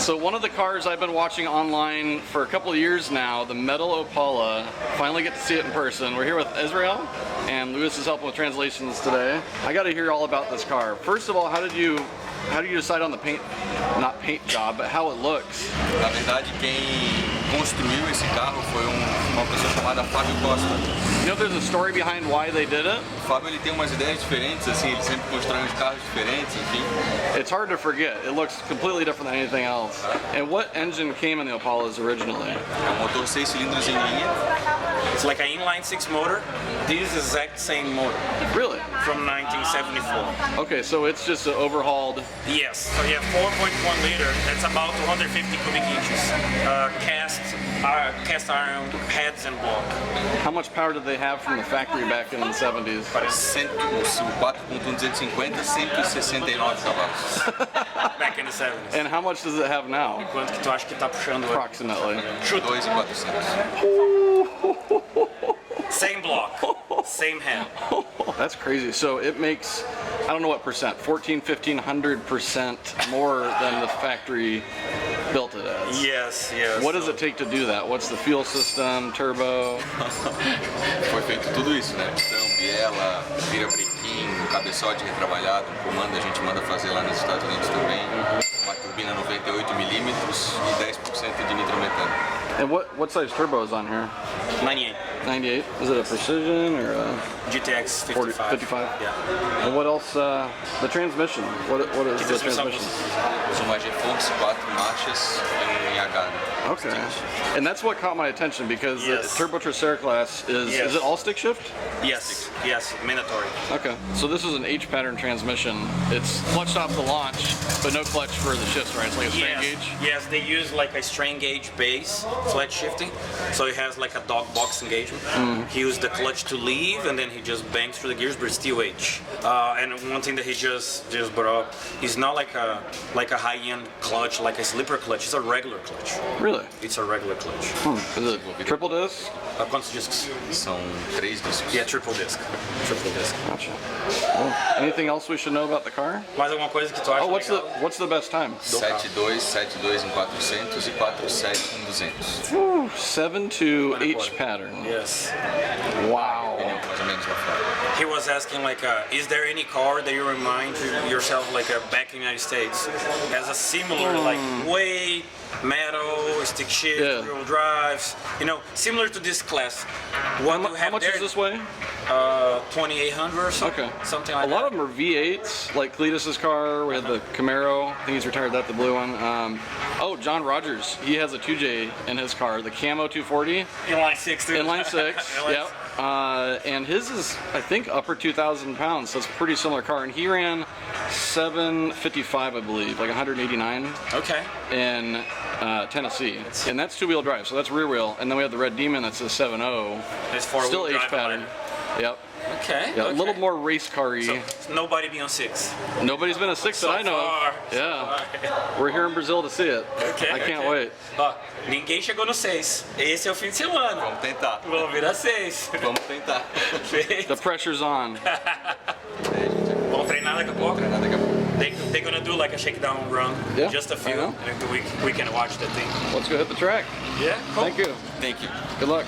So one of the cars I've been watching online for a couple of years now, the metal Opala, finally get to see it in person. We're here with Israel, and Lewis is helping with translations today. I got to hear all about this car. First of all, how did you decide on the paint, not paint job, but how it looks? Na verdade, quem construiu esse carro foi uma pessoa chamada Fábio Costa. You know, there's a story behind why they did it. O Fábio ele tem umas ideias diferentes, assim, ele sempre constrói uns carros diferentes, enfim. It's hard to forget. It looks completely different than anything else. And what engine came in the Opalas originally? É um motor 6 cilindros em linha. It's like an inline 6 motor. This exact same motor. Really? From 1974. Okay, so it's just an overhauled. Yes. So you have 4.1 liter. That's about 250 cubic inches. Cast iron heads and block. How much power did they have from the factory back in the 70s? O 4.1 250, 169 cavalos. Back in the 70s. And how much does it have now? Quanto que tu acha que tá puxando? Approximately. 2.400. Same block. Same head. That's crazy. So it makes, I don't know what percent, 1,500% more than the factory built it as. Yes, yes. What does it take to do that? What's the fuel system, turbo? Foi feito tudo isso, né? Pistão, biela, virabrequim, cabeçote retrabalhado, comando a gente manda fazer lá nos Estados Unidos também. Uma turbina 98mm e 10% de nitrometano. And what size turbo is on here? 98. 98? Is it a precision or a GTX 40, 55. 55? Yeah. And what else? The transmission. What is the transmission? São uma G-Force 4 marchas em H. Okay. And that's what caught my attention because Yes. the Turbo Tercera class is Yes. it all stick shift? Yes, yes, mandatory. Okay. So this is an H pattern transmission. It's clutched off the launch, but no clutch for the shifts, right? It's like a strain Yes, gauge. yes, they use like a strain gauge base, flat shifting, so it has like a dog box engagement. He used the clutch to leave, and then he just bangs through the gears, but it's still H. And one thing that he just brought up is not like a high-end clutch, like a slipper clutch. It's a regular clutch. Really? It's a regular clutch. Is it triple disc? Quantos discos? São 3 discos. Yeah, triple disc. Triple disc. Gotcha. Well, anything else we should know about the car? Mais alguma coisa que tu acha Oh, what's the best time? 7.2, 7.2 em 400 e 4.7 em 200. 7.2 H pattern. Yes. Wow. Pneu mais ou menos lá fora. He was asking like, is there any car that you remind yourself like back in the United States has a similar like weight, metal, stick shift, Yeah. rear drives, you know, similar to this class. What you How have much there, is this weigh? 2,800 or something. Okay. Something like A that. lot of them are V8s, like Cletus's car. We had the Camaro. I think he's retired that, the blue one. Oh, John Rogers. He has a 2J in his car, the Camo 240. Inline 6 too. Inline 6. Inline Yep. And his is, I think, upper 2,000 pounds, so it's a pretty similar car. And he ran 755, I believe, like 189 Okay. in Tennessee. And that's two-wheel drive, so that's rear wheel. And then we have the Red Demon, that's a 7.0. It's four-wheel Still H drive pattern. Yep. Okay. Yeah, okay. a little more race car-y. So nobody be on 6. Nobody's been a 6 So that I know far. of. Yeah. We're here in Brazil to see it. Okay, I can't okay. wait. Ó, ninguém chegou no 6. Esse é o fim de semana. Vamos tentar. Vamos virar 6. Vamos tentar. The pressure's on. Vamos treinar daqui a pouco. Treinar daqui a pouco. They're gonna do like a shakedown run, Yeah, just a I few, know. and we can watch the thing. Let's go hit the track. Yeah, cool. Thank you. Thank you. Good luck.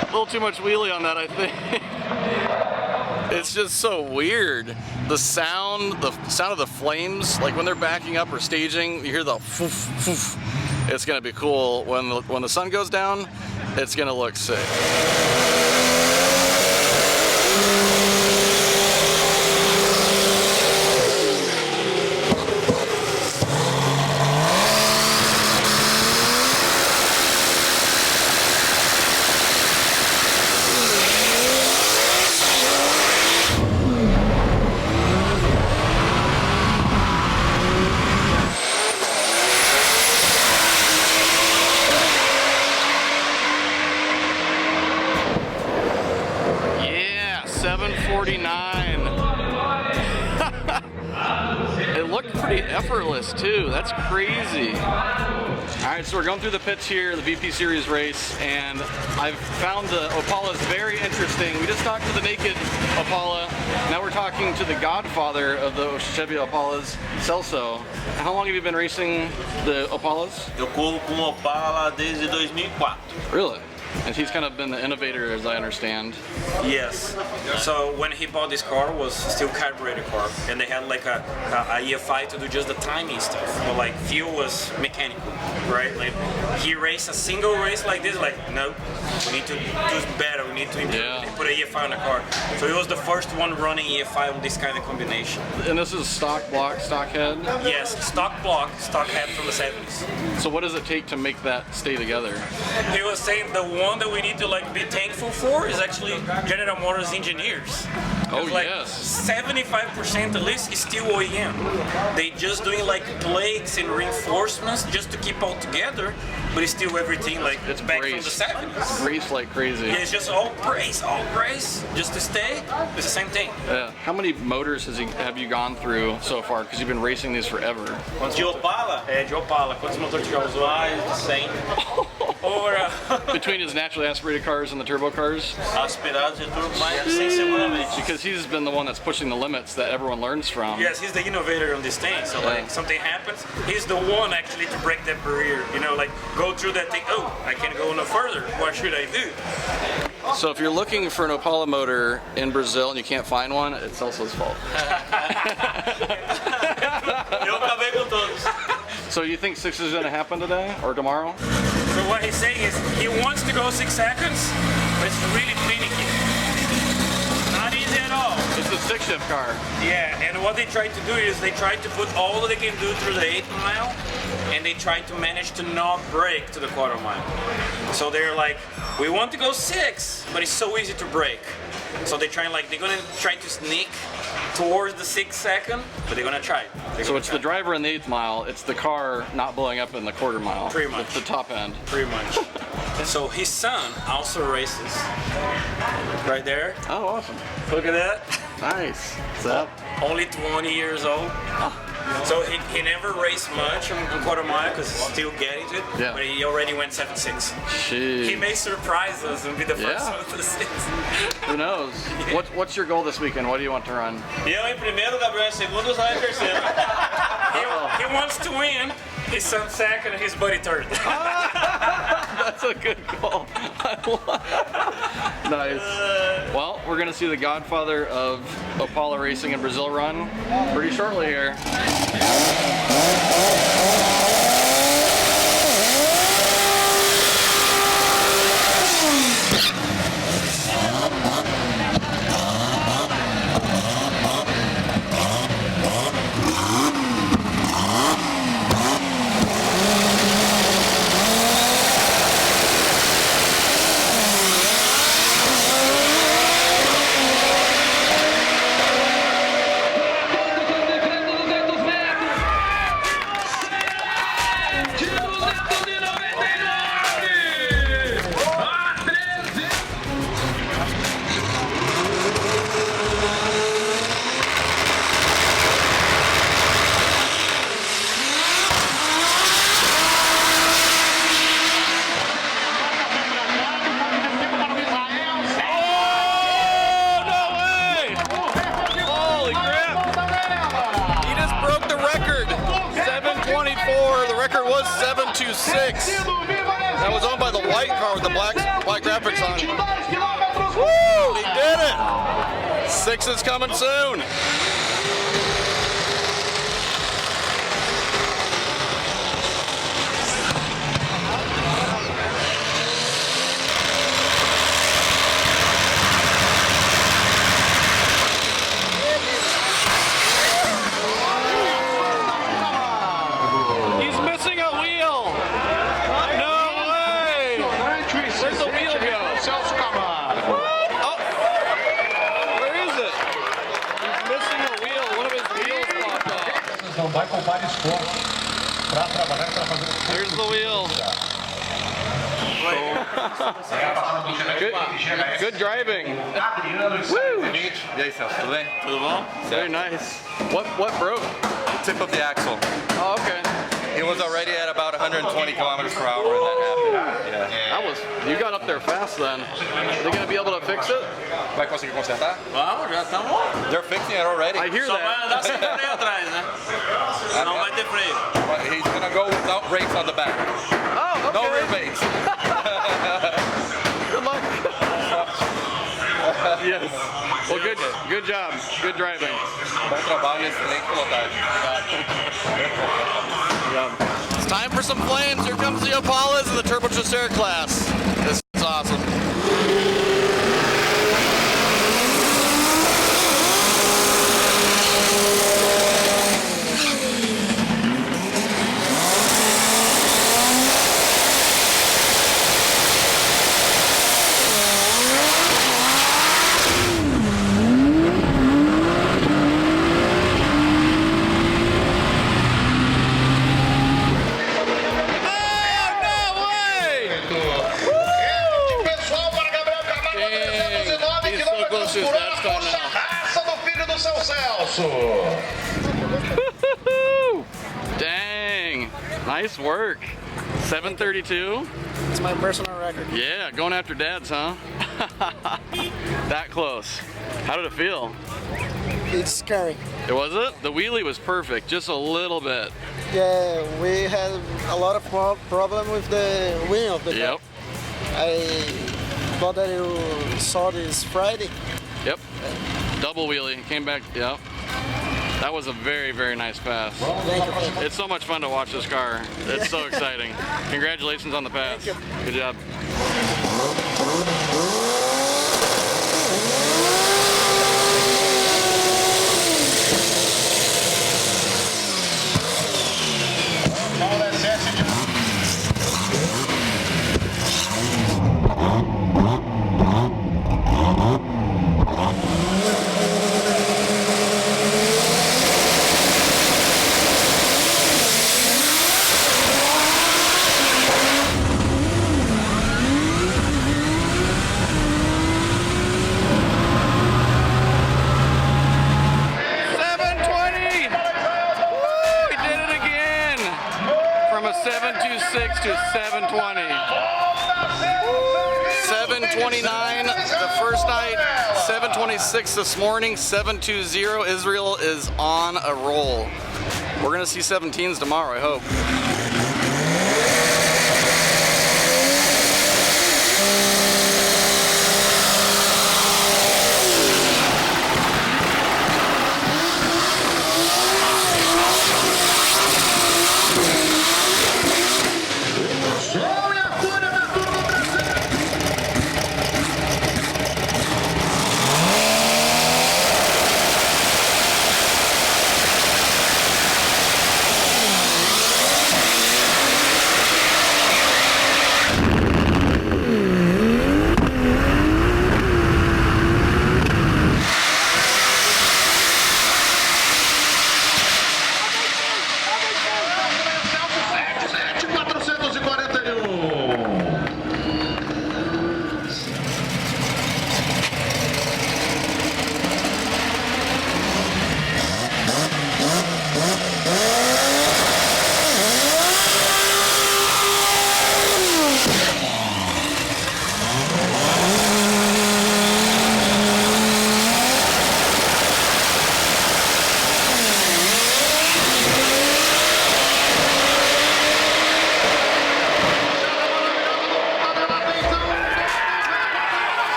A little too much wheelie on that, I think. It's just so weird. The sound of the flames, like when they're backing up or staging, you hear the foof, foof. It's gonna be cool. When the sun goes down, it's gonna look sick. Yeah, 749. It looked pretty effortless too. That's crazy. All right, so we're going through the pits here, the VP Series race, and I've found the Opalas very interesting. We just talked to the naked Opala. Now we're talking to the godfather of the Chevy Opalas, Celso. How long have you been racing the Opalas? Eu corro com Opala desde 2004. Really? And he's kind of been the innovator, as I understand. Yes. So when he bought this car, it was still carbureted car, and they had like a EFI to do just the timing stuff. But like fuel was mechanical, right? Like he raced a single race like this, like no, we need to do better. We need to improve. Yeah. They put an EFI on the car. So he was the first one running EFI on this kind of combination. And this is stock block, stock head? Yes, stock block, stock head from the 70s. So what does it take to make that stay together? He was saying the one that we need to like be thankful for is actually General Motors engineers. Oh, like yes. 75% at least is still OEM. They just doing like plates and reinforcements just to keep all together, but it's still everything like It's back braced. from the 70s. Race like crazy. Yeah, it's just all brace, just to stay. It's the same thing. Yeah. How many motors have you gone through so far? Because you've been racing these forever. De Opala? É, de Opala. Quantos motores já usou? Mais de 100 Over. Between his naturally aspirated cars and the turbo cars? aspirados e tudo, mais de 100 seguramente. Because he's been the one that's pushing the limits that everyone learns from. Yes, he's the innovator on this thing. So like something happens, he's the one actually to break that barrier. You know, like go through that thing. Oh, I can't go no further. What should I do? So if you're looking for an Opala motor in Brazil and you can't find one, it's Celso's fault. Eu acabei com todos. So you think 6 is going to happen today or tomorrow? So what he's saying is he wants to go 6 seconds, but it's really finicky. Not easy at all. It's a stick shift car. Yeah, and what they try to do is they try to put all that they can do through the 8th mile, and they try to manage to not brake to the 1/4 mile. So they're like, we want to go 6, but it's so easy to brake. So they're gonna try to sneak towards the 6 second, but they're gonna try. So it's the driver in the 8th mile, it's the car not blowing up in the 1/4 mile. Pretty much. It's the top end. Pretty much. So his son also races. Right there. Oh, awesome. Look at that. Nice. So, Only 20 years old. So he never raced much on 1/4 mile because he's still getting to it. Yeah. But he already went 7.6. He jeez. may surprise us and be the first Yeah. one to the 6. Who knows? What's your goal this weekend? What do you want to run? Eu em primeiro, Gabriel em segundo, Zé em terceiro. He wants to win. His son second and his buddy third. That's a good goal. Nice. Well, we're going to see the godfather of Opala racing in Brazil run pretty shortly here. The record was 726. That was owned by the white car with the black graphics on it. Woo! He did it! 6 is coming soon. He's missing a wheel. No way. Where's the wheel go? What? Oh. Where is it? He's missing a wheel. One of his wheels popped off. Não vai poupar esforço para trabalhar, para fazer. There's the wheel. Good driving. Woo! E aí, Celso, tudo bem? Tudo bom? Very nice. What broke? Tip of the axle. Oh, okay. It was already at about 120 kilometers per hour when that happened. Yeah. You got up there fast then. Are they gonna be able to fix it? Vai conseguir consertar? Vamos, já estamos. They're fixing it already. I hear Só vai that. andar sem freio atrás, né? Não vai ter freio. He's gonna go without brakes on the back. Oh, No okay. rear brakes. Good luck. Yes. Well, good job. Good driving. Bom trabalho, excelente pilotagem. It's time for some flames. Here comes the Opalas in the Turbo Tracer class. This is awesome. Pessoal, para Gabriel Camargo, 309 He's so close to his km/h. dad's car Puxa now. a raça do filho do seu Celso. Dang. Nice work. 732. It's my personal record. Yeah, going after dads, huh? That close. How did it feel? It's scary. It was it? The wheelie was perfect, just a little bit. Yeah, we had a lot of problem with the wing of the car. Yep. I thought that you saw this Friday. Yep. Double wheelie. Came back. Yep. That was a very, very nice pass. Thank you. It's so much fun to watch this car. It's so exciting. Congratulations on the pass. Good job. From a 726 to 720. 729 the first night, 726 this morning, 720. Israel is on a roll. We're gonna see 17s tomorrow, I hope.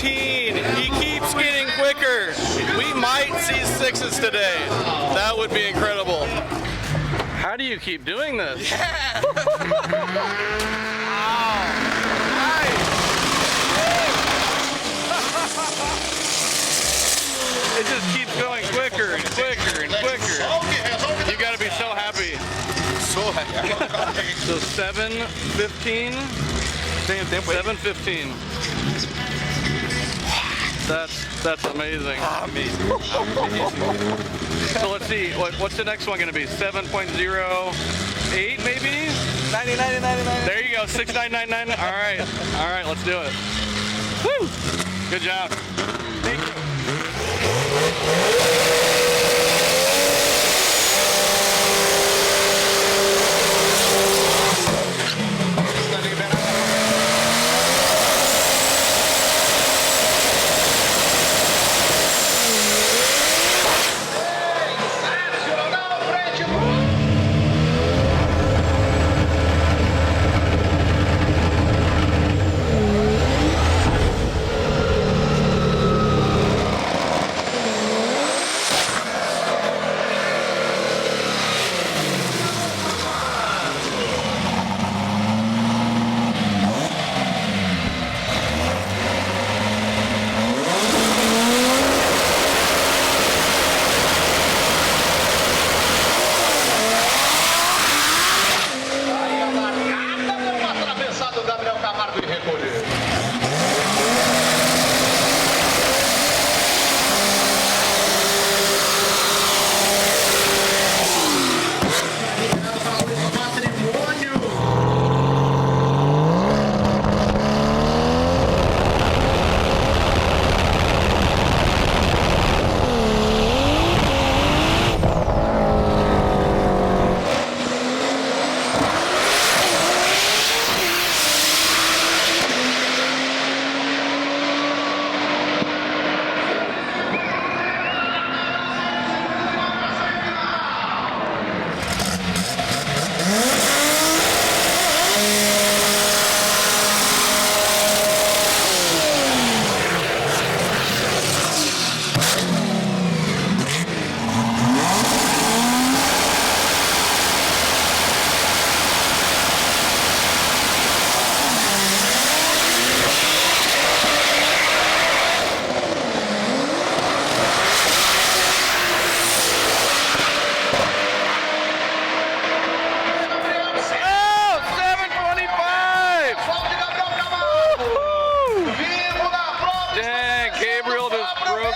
15. He keeps getting quicker. We might see sixes today. That would be incredible. How do you keep doing this? Yeah. Wow. Nice. It just keeps going quicker and quicker and quicker. You gotta be so happy. So happy. So 7:15. 7:15. That's amazing. So let's see. What's the next one gonna be? 7.08 maybe? 90, 90, 90, 90. There you go. 6999. All right. All right. Let's do it. Woo! Good job. Thank you.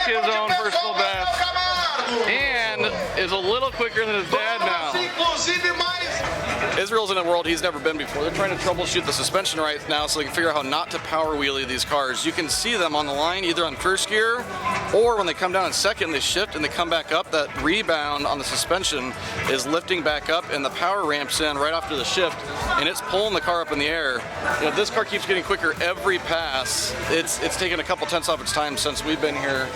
His own personal best and is a little quicker than his dad now. Israel's in a world he's never been before. They're trying to troubleshoot the suspension right now so they can figure out how not to power wheelie these cars. You can see them on the line either on first gear or when they come down in second, they shift and they come back up. That rebound on the suspension is lifting back up and the power ramps in right after the shift and it's pulling the car up in the air. You know, this car keeps getting quicker every pass. It's taken a couple tenths off its time since we've been here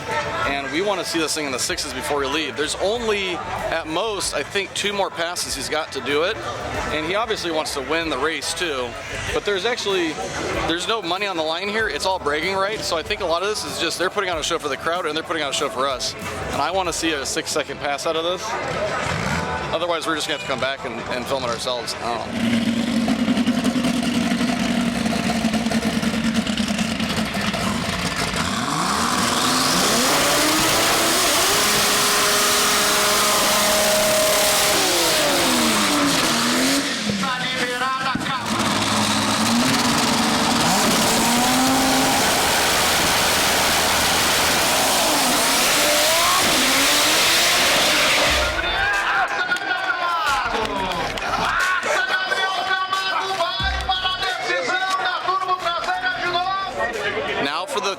and we want to see this thing in the sixes before we leave. There's only at most, I think, 2 more passes he's got to do it. And he obviously wants to win the race too, but there's no money on the line here. It's all bragging rights. So I think a lot of this is just they're putting on a show for the crowd and they're putting on a show for us. And I want to see a 6-second pass out of this. Otherwise, we're just gonna have to come back and film it ourselves. I don't know.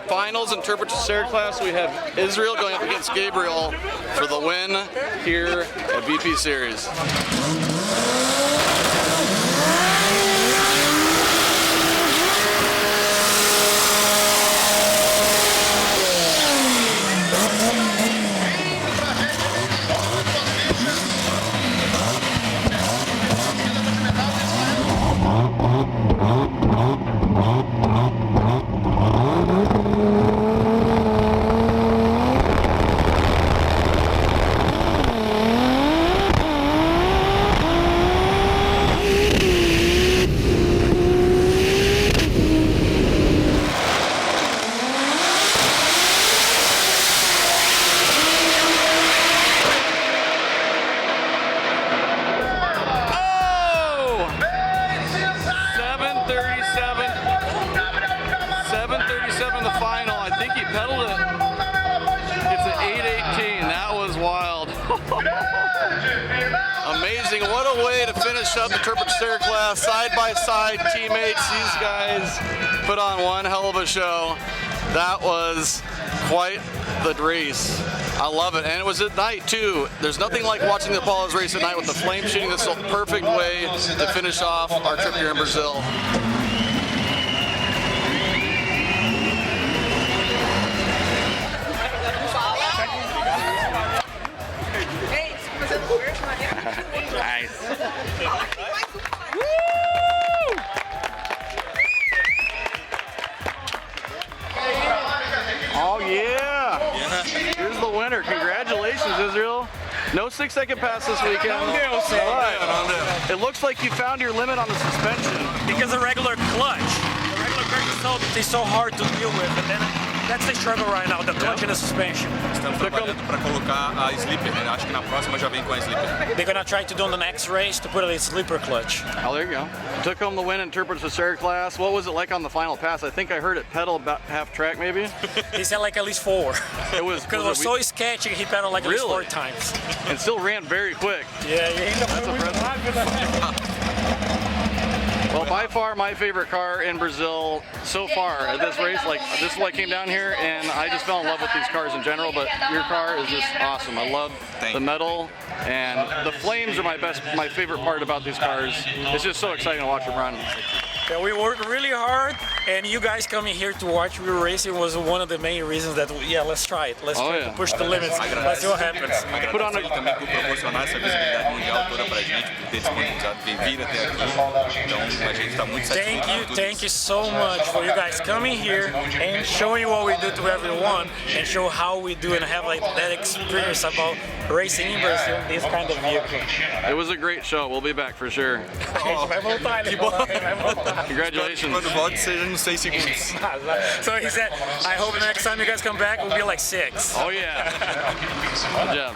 Finals in Turbocharged class, we have Israel going up against Gabriel for the win here at VP Series. way to finish up the Turbo Stair class. Side by side teammates. These guys put on one hell of a show. That was quite the race. I love it, and it was at night too. There's nothing like watching the Opalas race at night with the flame shooting. This is a perfect way to finish off our trip here in Brazil. Nice. Oh yeah! Here's the winner. Congratulations, Israel. No 6-second pass this weekend. But it looks like you found your limit on the suspension. Because the regular clutch is so hard to deal with, and then that's the struggle right now, the clutch and the suspension. Estamos trabalhando para colocar a slipper, né? Acho que na próxima já vem com a slipper. They're gonna try to do on the next race to put a sleeper clutch. Oh, there you go. Took home the win in Turbo Stair class. What was it like on the final pass? I think I heard it pedal about half track, maybe. He said like at least 4. It was because it was so sketchy. He pedaled like at least 4 times. And still ran very quick. Yeah. That's impressive. Well, by far my favorite car in Brazil so far at this race. Like, this is why I came down here, and I just fell in love with these cars in general. But your car is just awesome. I love the metal, and the flames are my favorite part about these cars. It's just so exciting to watch them run. Yeah, we worked really hard, and you guys coming here to watch real racing was one of the main reasons that let's try it. Let's try to push the limits. Let's see what happens. Put on Ele também por proporcionar essa visibilidade mundial toda pra gente, por ter disponibilizado vir até aqui. Então a gente está muito satisfeito. Thank you so much for you guys coming here and showing what we do to everyone and show how we do and have like that experience about racing in Brazil, this kind of vehicle. It was a great show. We'll be back for sure. Congratulations. Quando volte seja nos 6 segundos. So he said, I hope the next time you guys come back will be like 6. Oh yeah. Good job.